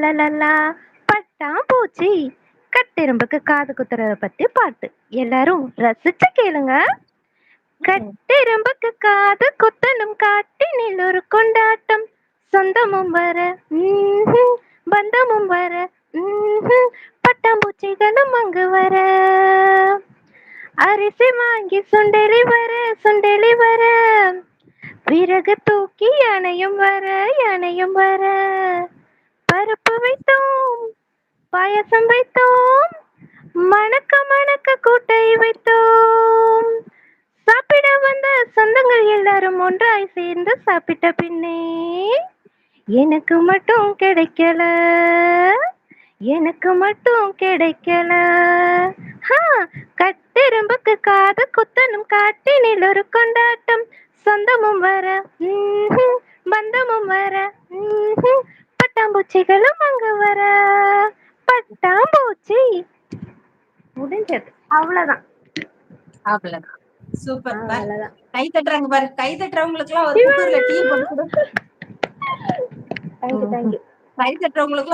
லலலா பட்டாம்பூச்சி கட்டெரும்புக்கு காது குத்துறத பத்தி பாட்டு. எல்லாரும் ரசிச்சு கேளுங்க. ம். கட்டெரும்புக்கு காது குத்தணும் காட்டினில் ஒரு கொண்டாட்டம். சொந்தமும் வர பந்தமும் வர பட்டாம்பூச்சிகளும் அங்கு வர. அரிசி வாங்கி சுண்டெலி வர சுண்டெலி வர. விறகு தூக்கி யானையும் வர யானையும் வர. பருப்பு வைத்தோம் பாயசம் வைத்தோம் மணக்க மணக்க கூட்டை வைத்தோம். சாப்பிட வந்த சொந்தங்கள் எல்லாரும் ஒன்றாய் சேர்ந்து சாப்பிட்ட பின்னே எனக்கு மட்டும் கிடைக்கல எனக்கு மட்டும் கிடைக்கல. கட்டெரும்புக்கு காது குத்தனும் காட்டினில் ஒரு கொண்டாட்டம். சொந்தமும் வர பந்தமும் வர பட்டாம்பூச்சிகளும் அங்கு வர. பட்டாம்பூச்சி முடிஞ்சது. அவ்வளவுதான். அவ்வளவுதான். சூப்பர் பார். அவ்வளவுதான். கை தட்டுறாங்க பாரு. கை தட்டுறவங்களுக்கு எல்லாம் ஒரு குக்கர்ல டீ போட்டு கொடு. Thank you thank you. கை தட்டுறவங்களுக்கு